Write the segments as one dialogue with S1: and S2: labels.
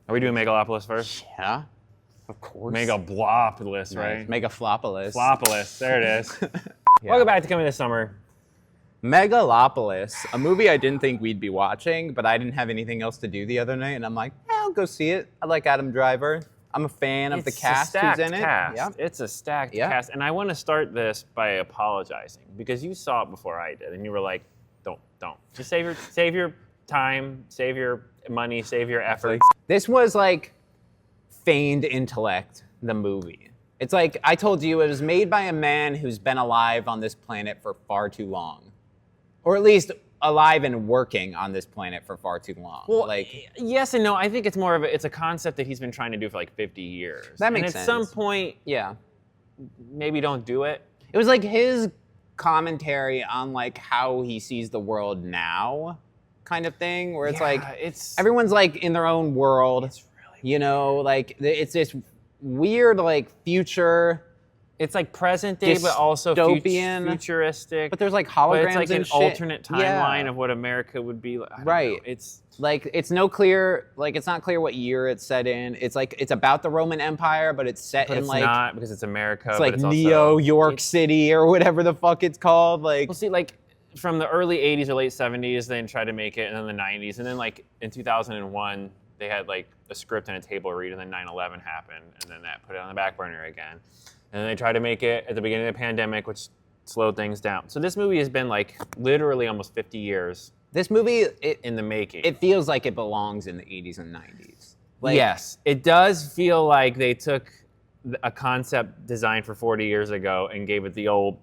S1: Are we doing Megalopolis first?
S2: Yeah, of course.
S1: Megalopolis, right?
S2: Megaflopolis.
S1: Flopolis. There it is.
S2: Yeah.
S1: Welcome back to Coming This Summer.
S2: Megalopolis, a movie I didn't think we'd be watching, but I didn't have anything else to do the other night, and I'm like, I'll go see it. I like Adam Driver. I'm a fan of the cast who's in it.
S1: Cast. It's a stacked cast. And I want to start this by apologizing because you saw it before I did, and you were like, don't. Just save your time, save your money, save your effort.
S2: This was like feigned intellect, the movie. It's like I told you, it was made by a man who's been alive on this planet for far too long. Or at least alive and working on this planet for far too long.
S1: Well, yes and no. I think it's more of it's a concept that he's been trying to do for like 50 years.
S2: That makes sense.
S1: And at some point, maybe don't do it.
S2: It was like his commentary on like how he sees the world now, kind of thing, where it's everyone's like in their own world.
S1: It's really
S2: you know, like it's this weird like future.
S1: It's like present day, but also futuristic.
S2: But there's like holograms
S1: but it's like
S2: and
S1: an
S2: shit.
S1: alternate timeline of what America would be like.
S2: Right.
S1: It's
S2: like it's not clear what year it's set in. It's like it's about the Roman Empire, but it's set in like
S1: not because it's America.
S2: It's like Neo York City or whatever the fuck it's called. Like
S1: we'll see, like from the early '80s or late '70s, they tried to make it, and then the '90s, and then like in 2001, they had like a script and a table read, and then 9/11 happened, and then that put it on the back burner again. And then they tried to make it at the beginning of the pandemic, which slowed things down. So this movie has been like literally almost 50 years.
S2: This movie,
S1: in the making.
S2: It feels like it belongs in the 80s and 90s. Like,
S1: yes, it does feel like they took a concept designed for 40 years ago and gave it the old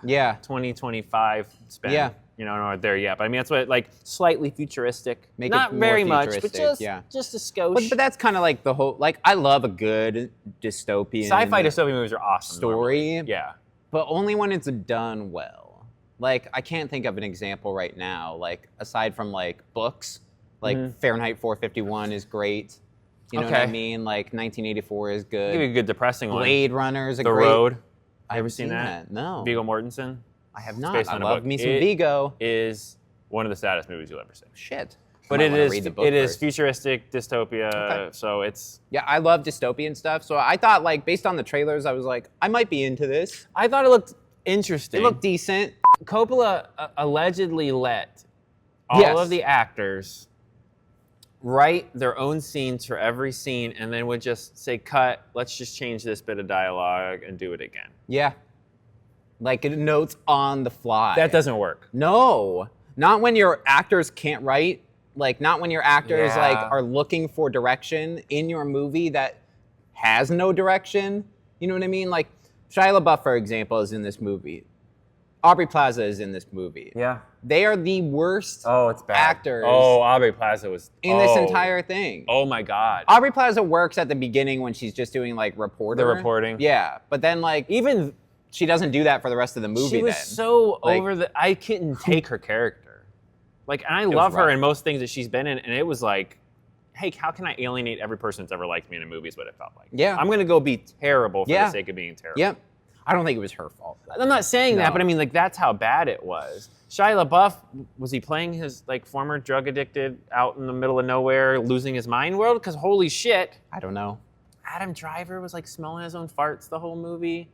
S1: 2025 spin.
S2: Yeah.
S1: You know, not there yet. But I mean, that's what, like, slightly futuristic.
S2: Make
S1: not
S2: it more
S1: very much, but
S2: futuristic,
S1: just a skosh.
S2: But that's kind of like the whole, like, I love a good dystopian
S1: Sci-fi dystopian movies are awesome.
S2: Story.
S1: Normally. Yeah.
S2: But only when it's done well. Like, I can't think of an example right now, like, aside from, like, books. Like, Fahrenheit 451 is great. You know what I mean? Like, 1984 is good.
S1: Give you a good depressing one.
S2: Blade Runner is a
S1: great...
S2: great...
S1: The Road.
S2: I've
S1: ever seen that?
S2: No.
S1: Viggo Mortensen?
S2: I have not. I love me some Viggo.
S1: Is one of the saddest movies you'll ever see.
S2: Shit.
S1: But it is futuristic dystopia, so it's...
S2: Yeah, I love dystopian stuff, so I thought, like, based on the trailers, I was like, I might be into this.
S1: I thought it looked interesting.
S2: It looked decent.
S1: Coppola allegedly let all of the actors write their own scenes for every scene and then would just say, cut, let's just change this bit of dialogue and do it again.
S2: Yeah. Like, notes on the fly.
S1: That doesn't work.
S2: No. Not when your actors can't write. Like, not when your actors, like, are looking for direction in your movie that has no direction. You know what I mean? Like, Shia LaBeouf, for example, is in this movie. Aubrey Plaza is in this movie.
S1: Yeah.
S2: They are the worst
S1: it's bad.
S2: actors
S1: Aubrey Plaza was...
S2: in this entire thing.
S1: Oh, my God.
S2: Aubrey Plaza works at the beginning when she's just doing, like, reporter.
S1: The reporting.
S2: Yeah. But then, like...
S1: Even...
S2: She doesn't do that for the rest of the movie.
S1: She was so over the... I couldn't take her character. Like, and I love her in most things that she's been in, and it was like, hey, how can I alienate every person that's ever liked me in a movie is what it felt like.
S2: Yeah.
S1: I'm going to go be terrible for the sake of being terrible.
S2: Yep. I don't think it was her fault.
S1: I'm not saying that, but I mean, like, that's how bad it was. Shia LaBeouf, was he playing his, like, former drug-addicted, out in the middle of nowhere, losing his mind world? Because holy shit.
S2: I don't know.
S1: Adam Driver was, like, smelling his own farts the whole movie.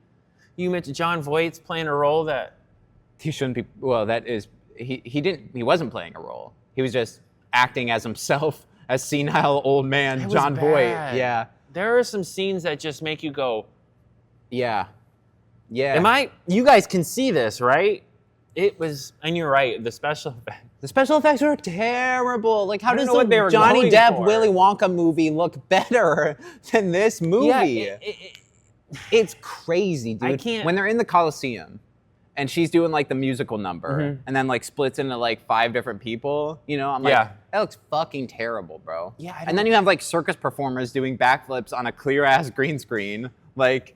S1: You mentioned John Voight's playing a role that...
S2: He shouldn't be... Well, that is... He wasn't playing a role. He was just acting as himself, as senile old man John Voight. Yeah.
S1: There are some scenes that just make you go...
S2: Yeah. Yeah.
S1: You guys can see this, right? It was... And you're right, the special effects.
S2: The special effects were terrible. Like, how does the
S1: Johnny
S2: Depp Willy Wonka movie look better than this movie?
S1: Yeah,
S2: it's crazy, dude.
S1: I can't...
S2: When they're in the Coliseum, and she's doing, like, the musical number, and then, like, splits into, like, 5 different people, you know? I'm like, that looks fucking terrible, bro.
S1: Yeah,
S2: and then you have, like, circus performers doing backflips on a clear-ass green screen. Like,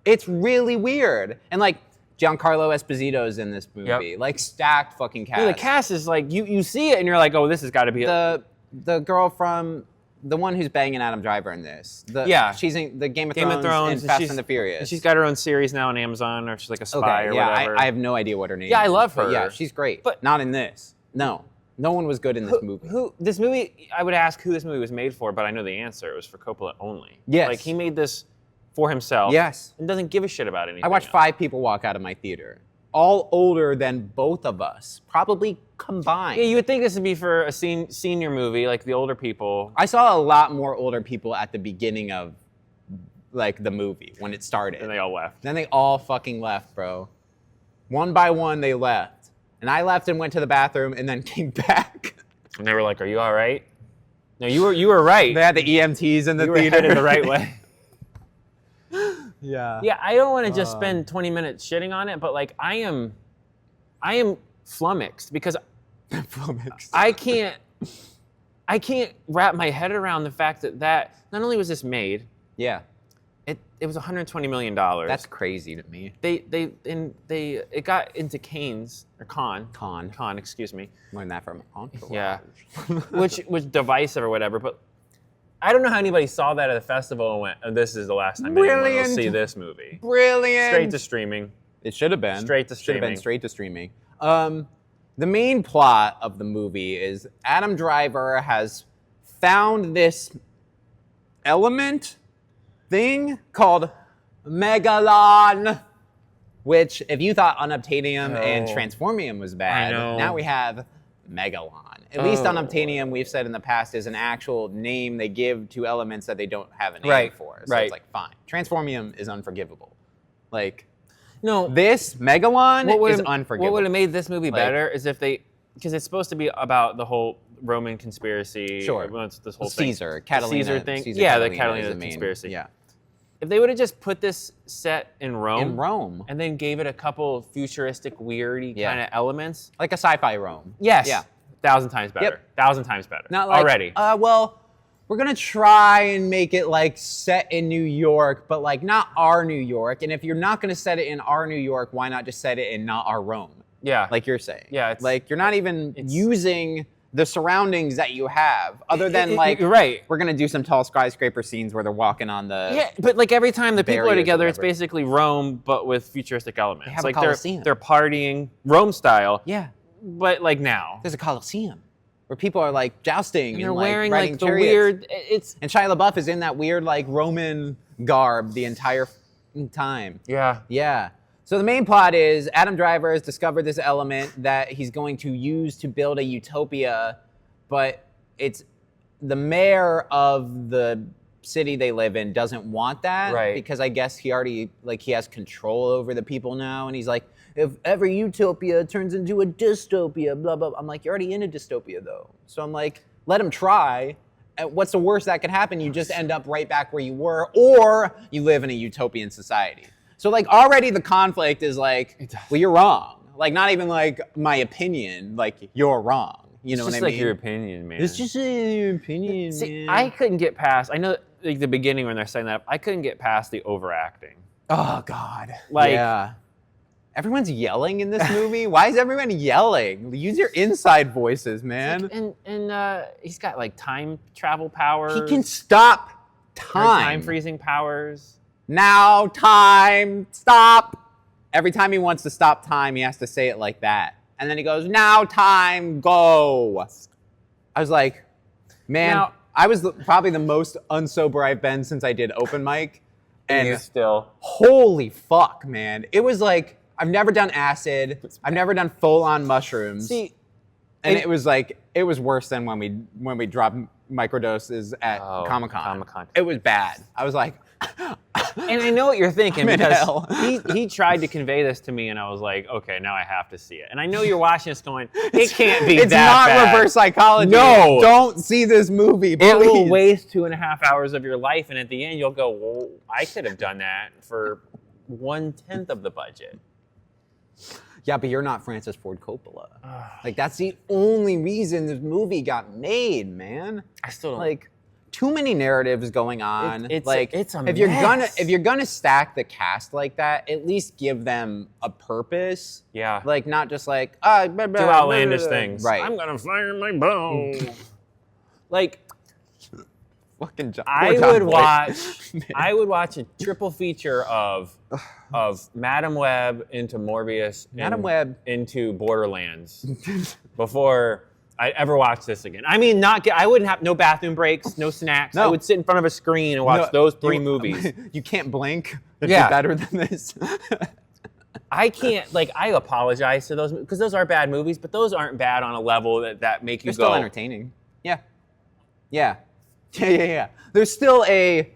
S2: it's really weird. And, like, Giancarlo Esposito's in this movie. Like, stacked fucking cast.
S1: Yeah, the cast is, like, you see it, and you're like, oh, this has got to be...
S2: The girl from... The one who's banging Adam Driver in this. She's in the Game of Thrones and Fast and the Furious.
S1: And she's got her own series now on Amazon, or she's like a spy or whatever.
S2: I have no idea what her name is.
S1: Yeah, I love her.
S2: Yeah, she's great. But not in this. No. No one was good in this movie.
S1: This movie, I would ask who this movie was made for, but I know the answer. It was for Coppola only.
S2: Yes.
S1: Like, he made this for himself.
S2: Yes.
S1: And doesn't give a shit about anything.
S2: I watched 5 people walk out of my theater, all older than both of us, probably combined.
S1: Yeah, you would think this would be for a senior movie, like the older people.
S2: I saw a lot more older people at the beginning of, like, the movie when it started.
S1: And they all left.
S2: Then they all fucking left, bro. One by one, they left. And I left and went to the bathroom and then came back.
S1: And they were like, "Are you all right?" No, you were right.
S2: They had the EMTs in the
S1: you
S2: theater.
S1: were headed the right way.
S2: Yeah.
S1: Yeah, I don't want to just spend 20 minutes shitting on it, but like I am flummoxed because
S2: Flummoxed.
S1: I can't wrap my head around the fact that not only was this made,
S2: Yeah.
S1: it was $120 million.
S2: That's crazy to me.
S1: It got into Cannes or Con, excuse me.
S2: Learned that from Entourage.
S1: Yeah, which was divisive or whatever, but I don't know how anybody saw that at the festival and went, "Oh, this is the last time anyone will see this movie."
S2: Brilliant.
S1: Straight to streaming.
S2: It should have been.
S1: Straight to
S2: Should have been
S1: streaming.
S2: straight to streaming. The main plot of the movie is Adam Driver has found this element thing called Megalon, which if you thought unobtainium and transformium was bad,
S1: I know.
S2: now we have Megalon. At least unobtainium, we've said in the past, is an actual name they give to elements that they don't have a name for. So it's like, fine. Transformium is unforgivable. Like,
S1: No,
S2: this Megalon is unforgivable.
S1: What would have made this movie better is if because it's supposed to be about the whole Roman conspiracy.
S2: Sure.
S1: This whole
S2: Caesar,
S1: thing.
S2: Catalina.
S1: Caesar thing.
S2: Caesar
S1: Yeah, the
S2: is
S1: Catalina
S2: main-
S1: conspiracy.
S2: Yeah.
S1: If they would have just put this set in Rome.
S2: In Rome.
S1: And then gave it a couple futuristic, weirdy kind of elements.
S2: Like a sci-fi Rome.
S1: Yes.
S2: Yeah.
S1: 1,000 times better.
S2: Yep.
S1: 1,000 times better.
S2: Not like,
S1: already.
S2: Well, we're going to try and make it like set in New York, but like not our New York. And if you're not going to set it in our New York, why not just set it in not our Rome?
S1: Yeah.
S2: Like you're saying.
S1: Yeah, it's-
S2: like you're not even using the surroundings that you have other than like,
S1: you're right.
S2: We're going to do some tall skyscraper scenes where they're walking on the...
S1: Yeah, but like every time the people are
S2: barriers or
S1: together, it's
S2: whatever.
S1: basically Rome, but with futuristic elements.
S2: They have a
S1: like
S2: Colosseum.
S1: they're partying Rome style.
S2: Yeah.
S1: But like now.
S2: There's a Colosseum where people are like jousting and
S1: They're
S2: like
S1: wearing
S2: riding
S1: like the
S2: chariots.
S1: weird. It's
S2: And Shia LaBeouf is in that weird like Roman garb the entire time.
S1: yeah.
S2: Yeah. So the main plot is Adam Driver has discovered this element that he's going to use to build a utopia, but it's the mayor of the city they live in doesn't want that
S1: Right.
S2: because I guess he already like he has control over the people now, and he's like, if every utopia turns into a dystopia, blah blah. I'm like, you're already in a dystopia though, so I'm like, let him try. And what's the worst that could happen? You just end up right back where you were, or you live in a utopian society. So like already the conflict is like, well, you're wrong. Like not even like my opinion, like you're wrong. You know
S1: It's
S2: what
S1: just
S2: I
S1: like
S2: mean?
S1: your opinion, man.
S2: It's just your opinion,
S1: See,
S2: man.
S1: I couldn't get past. I know like the beginning when they're setting that up. I couldn't get past the overacting.
S2: Oh God.
S1: Like-
S2: yeah. Everyone's yelling in this movie. Why is everyone yelling? Use your inside voices, man.
S1: And he's got like time travel powers.
S2: He can stop
S1: or
S2: time.
S1: time freezing powers.
S2: Now time, stop. Every time he wants to stop time, he has to say it like that. And then he goes, now time, go. I was like, man,
S1: Now-
S2: I was probably the most unsober I've been since I did open mic. And
S1: you still.
S2: holy fuck, man. It was like, I've never done acid. I've never done full-on mushrooms.
S1: See,
S2: and it was like, it was worse than when we dropped microdoses at Comic-Con.
S1: Comic-Con.
S2: It was bad. I was like,
S1: And I know what you're thinking
S2: I'm in
S1: because
S2: hell.
S1: he tried to convey this to me, and I was like, okay, now I have to see it. And I know you're watching this going, it can't be
S2: it's
S1: that
S2: not
S1: bad.
S2: reverse psychology.
S1: No.
S2: Don't see this movie, please.
S1: It will waste 2.5 hours of your life, and at the end you'll go, well, I could have done that for 1/10 of the budget.
S2: Yeah, but you're not Francis Ford Coppola. Like, that's the only reason this movie got made, man.
S1: I still don't
S2: Like, too many narratives going on.
S1: it's
S2: like,
S1: a
S2: if you're
S1: mess.
S2: gonna stack the cast like that, at least give them a purpose.
S1: Yeah.
S2: Like, not just like
S1: do outlandish things.
S2: Right.
S1: I'm gonna fire my bow. Like,
S2: Fucking John.
S1: I
S2: poor John
S1: would
S2: Boy.
S1: watch. I would watch a triple feature of Madam Web into Morbius,
S2: Madam
S1: and
S2: Web.
S1: into Borderlands before I'd ever watch this again. I mean, I wouldn't have no bathroom breaks, no snacks.
S2: No.
S1: I would sit in front of a screen and watch those 3 movies.
S2: You can't blink. It'd
S1: Yeah.
S2: be better than this.
S1: I can't, like, I apologize to those, because those are bad movies, but those aren't bad on a level that make you
S2: They're
S1: go.
S2: still entertaining. Yeah. There's still a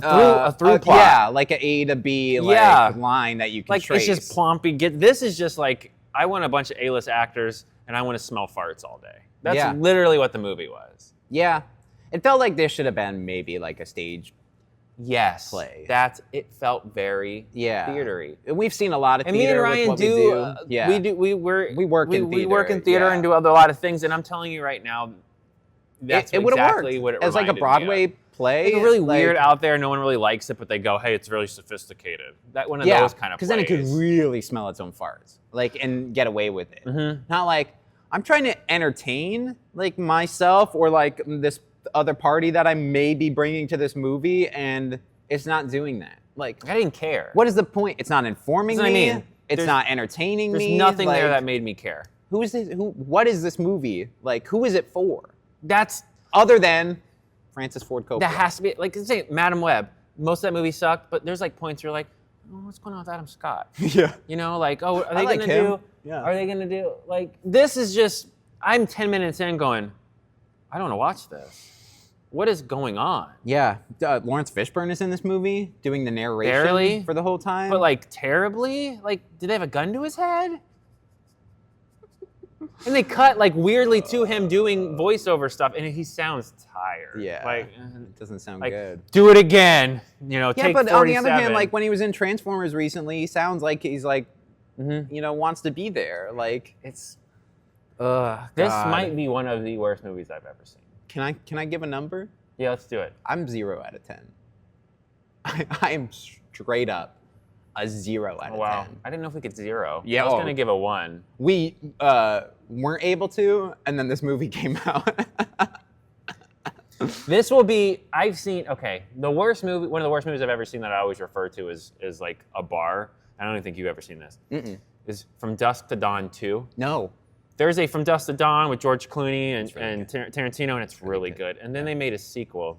S1: through plot.
S2: Yeah, like an A to B line that you can trace.
S1: It's just plompy. This is just like, I want a bunch of A-list actors, and I want to smell farts all day. That's literally what the movie was.
S2: Yeah. It felt like there should have been maybe like a stage play.
S1: It felt very theatery.
S2: We've seen a lot of
S1: And
S2: theater.
S1: me and Ryan we work in theater and do a lot of things, and I'm telling you right now, that's
S2: it would have
S1: exactly
S2: worked.
S1: what it
S2: as like a
S1: reminded me
S2: Broadway
S1: of.
S2: play.
S1: Like really weird out there, no one really likes it, but they go, hey, it's really sophisticated. That one of those kind of plays.
S2: Because then it could really smell its own farts, like, and get away with it.
S1: Mm-hmm.
S2: Not like, I'm trying to entertain, like, myself or, like, this other party that I may be bringing to this movie, and it's not doing that. Like,
S1: I didn't care.
S2: what is the point? It's not informing
S1: That's what
S2: me.
S1: I mean.
S2: It's not entertaining
S1: There's
S2: me.
S1: nothing
S2: like,
S1: there that made me care.
S2: Who is this? What is this movie? Like, who is it for?
S1: That's
S2: Other than Francis Ford Coppola.
S1: that has to be, like, say Madam Web. Most of that movie sucked, but there's like points where you're like, oh, what's going on with Adam Scott?
S2: Yeah.
S1: You know, like, oh, are they
S2: like
S1: gonna
S2: him.
S1: do?
S2: Yeah.
S1: Are they gonna do? Like, this is just. I'm 10 minutes in, going, I don't want to watch this. What is going on?
S2: Yeah. Lawrence Fishburne is in this movie, doing the narration
S1: Barely.
S2: for the whole time.
S1: But like terribly? Like, did they have a gun to his head? And they cut like weirdly to him doing voiceover stuff, and he sounds tired.
S2: Yeah.
S1: Like,
S2: it doesn't sound
S1: like,
S2: good.
S1: do it again. You know,
S2: Yeah,
S1: take
S2: but
S1: 47.
S2: on the other hand, like when he was in Transformers recently, he sounds like he's like, you know, wants to be there. Like,
S1: it's.
S2: ugh.
S1: This
S2: God.
S1: might be one of the worst movies I've ever seen.
S2: Can I give a number?
S1: Yeah, let's do it.
S2: I'm 0 out of 10. I am straight up a 0 out of 10.
S1: I didn't know if we could 0.
S2: Yeah,
S1: I was gonna give a 1.
S2: We weren't able to, and then this movie came out.
S1: This will be. I've seen. Okay, the worst movie. One of the worst movies I've ever seen that I always refer to is like a bar. I don't even think you've ever seen this. Is From Dusk to Dawn 2.
S2: No.
S1: There's a From Dusk to Dawn with George Clooney and
S2: really
S1: Tarantino, and it's really good. And then they made a sequel,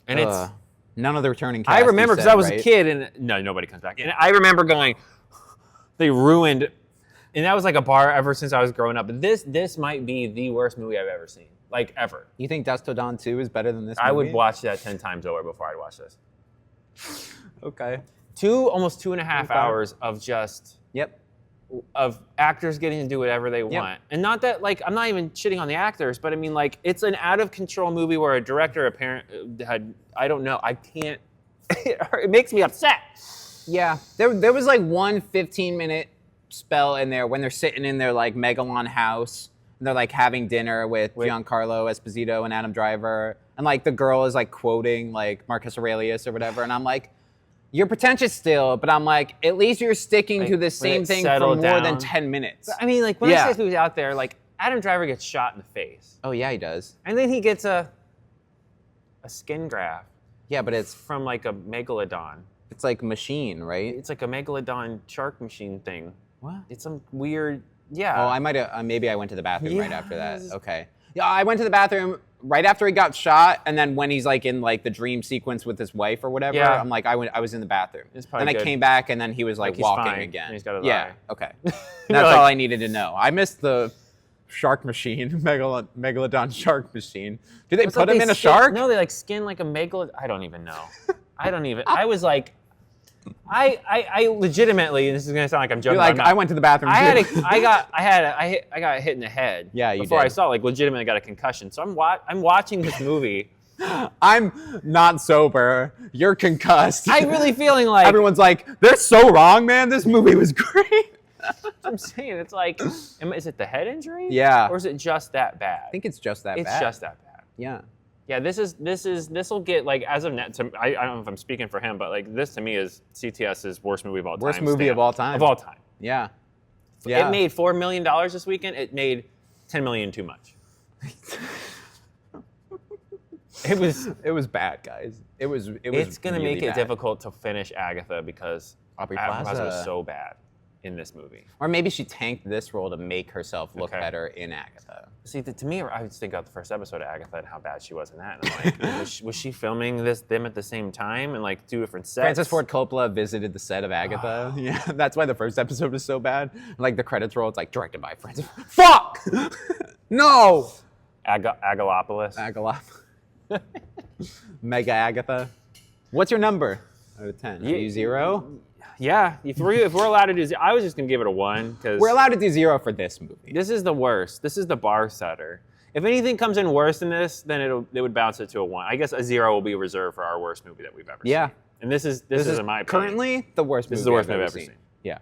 S1: and it's.
S2: None of the returning cast.
S1: I remember because I was
S2: right?
S1: a kid, and no, nobody comes back. And I remember going, they ruined, and that was like a bar ever since I was growing up. But this might be the worst movie I've ever seen, like ever.
S2: You think Dusk to Dawn 2 is better than this movie?
S1: I would watch that 10 times over before I'd watch this.
S2: Okay.
S1: Almost 2.5 hours of just.
S2: Yep.
S1: Of actors getting to do whatever they want. And not that, like, I'm not even shitting on the actors, but I mean, like, it's an out of control movie where a director I don't know, I can't, it makes me upset.
S2: Yeah, there was like one 15-minute spell in there when they're sitting in their like Megalon house and they're like having dinner with Giancarlo Esposito and Adam Driver, and like the girl is like quoting like Marcus Aurelius or whatever, and I'm like, you're pretentious still, but I'm like, at least you're sticking
S1: Like,
S2: to the same thing for
S1: settled
S2: more than
S1: down.
S2: 10 minutes.
S1: I mean, like, when I say this movie's out there, like, Adam Driver gets shot in the face.
S2: Oh yeah, he does.
S1: And then he gets a skin graft
S2: Yeah, but it's
S1: from like a megalodon.
S2: it's like machine, right?
S1: It's like a megalodon shark machine thing.
S2: What?
S1: It's some weird,
S2: Oh, I might have. Maybe I went to the bathroom right after that.
S1: Yes.
S2: Okay. Yeah, I went to the bathroom right after he got shot, and then when he's like in like the dream sequence with his wife or whatever,
S1: Yeah.
S2: I'm like, I was in the bathroom.
S1: It's
S2: Then
S1: probably
S2: I
S1: good.
S2: came back, and then he was like
S1: he's
S2: walking
S1: fine,
S2: again.
S1: and he's got his
S2: yeah.
S1: eye.
S2: Okay.
S1: You're
S2: That's
S1: like-
S2: all I needed to know. I missed the shark machine, megalodon shark machine. Did they
S1: It's
S2: put
S1: like
S2: him in a
S1: skin-
S2: shark?
S1: No, they like skin like a megalodon. I don't even know. I was like, I legitimately, and this is gonna sound like I'm joking.
S2: You're like,
S1: but I'm
S2: I
S1: not.
S2: went to the bathroom.
S1: I
S2: too.
S1: got hit in the head.
S2: Yeah, you
S1: before I
S2: did.
S1: saw it, like legitimately got a concussion. So I'm watching this movie.
S2: I'm not sober. You're concussed.
S1: I'm really feeling like
S2: Everyone's like, they're so wrong, man. This movie was great.
S1: I'm saying it's like, is it the head injury?
S2: Yeah.
S1: Or is it just that bad?
S2: I think it's just that bad.
S1: It's just that bad.
S2: Yeah.
S1: Yeah, this will get like as of net. I don't know if I'm speaking for him, but like this to me is CTS's worst movie of all time.
S2: Worst movie of all time.
S1: Of all time.
S2: Yeah.
S1: It made $4 million this weekend. It made $10 million too much. It
S2: was bad, guys. It was.
S1: It's gonna
S2: really
S1: make it
S2: bad.
S1: difficult to finish Agatha because
S2: Aubrey
S1: Agatha
S2: Plaza
S1: was so bad. in this movie.
S2: Or maybe she tanked this role to make herself look
S1: Okay.
S2: better in Agatha.
S1: See, to me, I would think about the first episode of Agatha and how bad she was in that. And I'm like, was she filming them at the same time and like 2 different sets?
S2: Francis Ford Coppola visited the set of Agatha. Yeah, that's why the first episode was so bad. Like the credits roll, it's like directed by Francis. Fuck! No!
S1: Megalopolis.
S2: Mega Agatha. What's your number out of 10? Are you 0?
S1: Yeah, if we're allowed to do, I was just gonna give it a 1 because
S2: We're allowed to do 0 for this movie.
S1: this is the worst. This is the bar setter. If anything comes in worse than this, then it would bounce it to a 1. I guess a 0 will be reserved for our worst movie that we've ever
S2: Yeah.
S1: seen. And this is in my opinion.
S2: Currently the worst movie
S1: This is the worst
S2: I've
S1: movie
S2: ever
S1: I've ever seen.
S2: Yeah.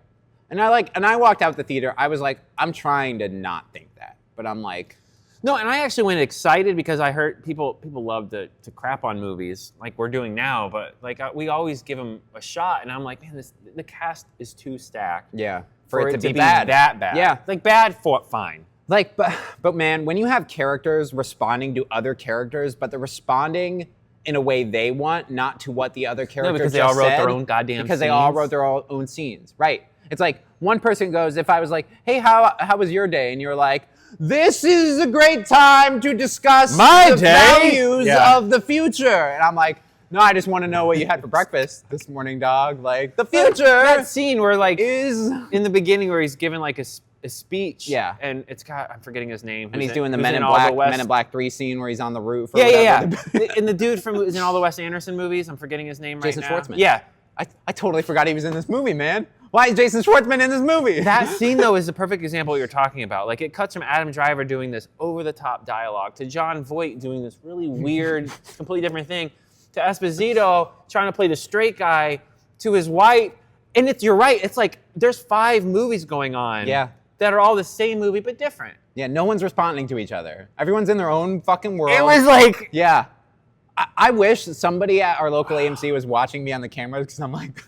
S2: And I walked out the theater. I was like, I'm trying to not think that. But I'm like,
S1: No, and I actually went excited because I heard people love to crap on movies like we're doing now, but like we always give them a shot, and I'm like, man, the cast is too stacked.
S2: yeah.
S1: For it to be
S2: bad.
S1: that bad.
S2: Yeah.
S1: Like bad for fine.
S2: Like, but man, when you have characters responding to other characters, but they're responding in a way they want, not to what the other characters
S1: because they
S2: just
S1: all wrote
S2: said,
S1: their own goddamn
S2: because they all
S1: scenes.
S2: wrote their own scenes. Right. It's like one person goes, if I was like, hey, how was your day? And you're like, this is a great time to discuss
S1: My
S2: the
S1: day?
S2: values
S1: Yeah.
S2: of the future. And I'm like, no, I just want to know what you had for breakfast this morning, dog. Like, the future
S1: That scene where like
S2: is...
S1: in the beginning where he's giving like a speech.
S2: Yeah.
S1: And it's got, I'm forgetting his name.
S2: And
S1: who's
S2: he's doing the
S1: who's
S2: Men in
S1: all the
S2: Black 3 scene where he's on the roof or
S1: Yeah.
S2: whatever.
S1: And the dude who's in all the Wes Anderson movies, I'm forgetting his name
S2: Jason
S1: right now.
S2: Schwartzman.
S1: Yeah.
S2: I totally forgot he was in this movie, man. Why is Jason Schwartzman in this movie?
S1: That scene, though, is the perfect example of what you're talking about. Like, it cuts from Adam Driver doing this over-the-top dialogue to Jon Voight doing this really weird, completely different thing, to Esposito trying to play the straight guy, to his wife. And you're right. It's like there's 5 movies going on that are all the same movie but different.
S2: Yeah, no one's responding to each other. Everyone's in their own fucking world.
S1: It was like...
S2: Yeah. I wish somebody at our local AMC was watching me on the camera because I'm like,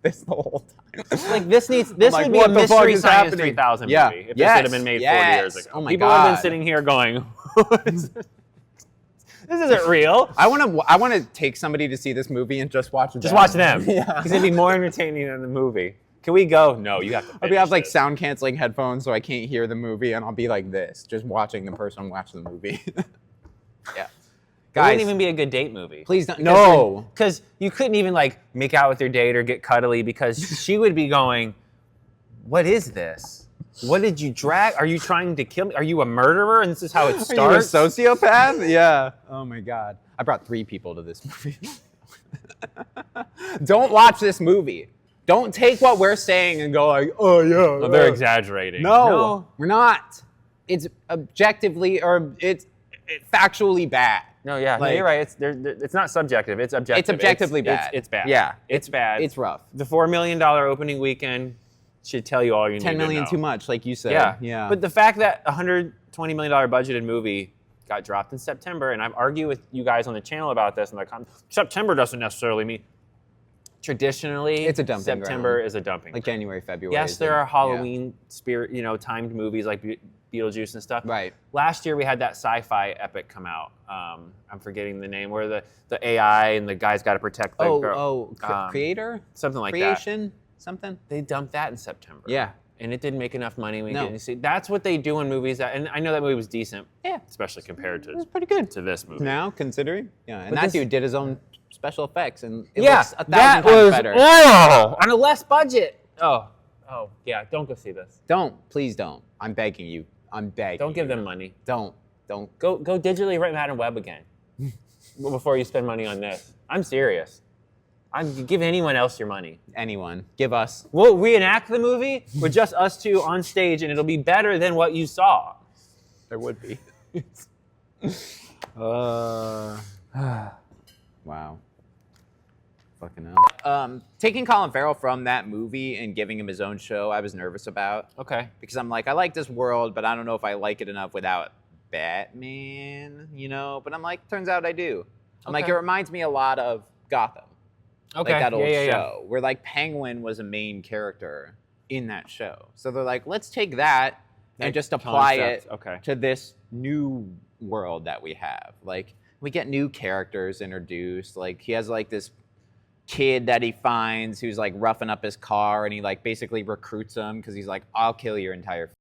S2: this the whole time.
S1: Like this
S2: like,
S1: would be a
S2: what the fuck
S1: Mystery
S2: is
S1: Science
S2: happening?
S1: 3000
S2: Yeah.
S1: movie if
S2: Yes.
S1: this had been made 40 years ago.
S2: Oh my
S1: People have
S2: God.
S1: been sitting here going, this isn't real.
S2: I want to take somebody to see this movie and just watch them.
S1: Just watch them.
S2: Yeah.
S1: Because it'd be more entertaining than the movie. Can we go? No, you have to
S2: I'll have like
S1: this.
S2: sound canceling headphones so I can't hear the movie, and I'll be like this, just watching the person watch the movie. Yeah.
S1: It wouldn't even be a good date movie.
S2: Please don't. No.
S1: Because you couldn't even like make out with your date or get cuddly because she would be going, what is this? What did you drag? Are you trying to kill me? Are you a murderer? And this is how it starts?
S2: Are you a sociopath? Yeah. Oh my God. I brought 3 people to this movie. Don't watch this movie. Don't take what we're saying and go like, oh yeah.
S1: Oh, they're exaggerating.
S2: No, we're not. It's objectively or it's factually bad.
S1: No, yeah,
S2: Like-
S1: no, you're right. It's not subjective. It's objective.
S2: It's objectively bad.
S1: It's bad.
S2: Yeah.
S1: It's bad.
S2: It's rough.
S1: The $4 million opening weekend should tell you all you need
S2: 10 million
S1: to know.
S2: too much, like you said.
S1: Yeah.
S2: Yeah.
S1: But the fact that a $120 million budgeted movie got dropped in September, and I've argued with you guys on the channel about this, and like September doesn't necessarily mean traditionally
S2: It's a dumping
S1: September
S2: ground.
S1: is a dumping.
S2: like
S1: ground.
S2: January, February.
S1: Yes,
S2: is
S1: there
S2: a-
S1: are Halloween spirit, timed movies like Beetlejuice and stuff.
S2: Right.
S1: Last year we had that sci-fi epic come out. I'm forgetting the name, where the AI and the guy's got to protect the girl.
S2: Creator?
S1: Something like that.
S2: Creation? Something?
S1: They dumped that in September.
S2: Yeah.
S1: And it didn't make enough money. We
S2: No.
S1: didn't see. That's what they do in movies. And I know that movie was decent.
S2: Yeah.
S1: Especially compared
S2: It was
S1: to
S2: pretty good.
S1: this movie.
S2: Now, considering. Yeah. And
S1: But
S2: that
S1: this-
S2: dude did his own special effects, and it
S1: Yeah,
S2: looks 1,000
S1: that
S2: times
S1: was
S2: better.
S1: on a less budget. Oh, yeah. Don't go see this.
S2: Don't. Please don't. I'm begging you. I'm begging
S1: Don't give
S2: you.
S1: them money.
S2: Don't.
S1: Go digitally write Madam Web again before you spend money on this. I'm serious. I'd give anyone else your money.
S2: Anyone. Give us.
S1: We'll reenact the movie with just us two on stage, and it'll be better than what you saw.
S2: There would be. Wow. Fucking hell. Taking Colin Farrell from that movie and giving him his own show, I was nervous about.
S1: Okay.
S2: Because I'm like, I like this world, but I don't know if I like it enough without Batman, But I'm like, turns out I do. I'm like,
S1: Okay.
S2: it reminds me a lot of Gotham.
S1: Okay.
S2: Like that old
S1: yeah.
S2: show where like Penguin was a main character in that show. So they're like, let's take that and
S1: That
S2: just apply
S1: concept,
S2: it
S1: okay.
S2: to this new world that we have. Like we get new characters introduced. Like he has like this kid that he finds who's like roughing up his car, and he like basically recruits him because he's like, I'll kill your entire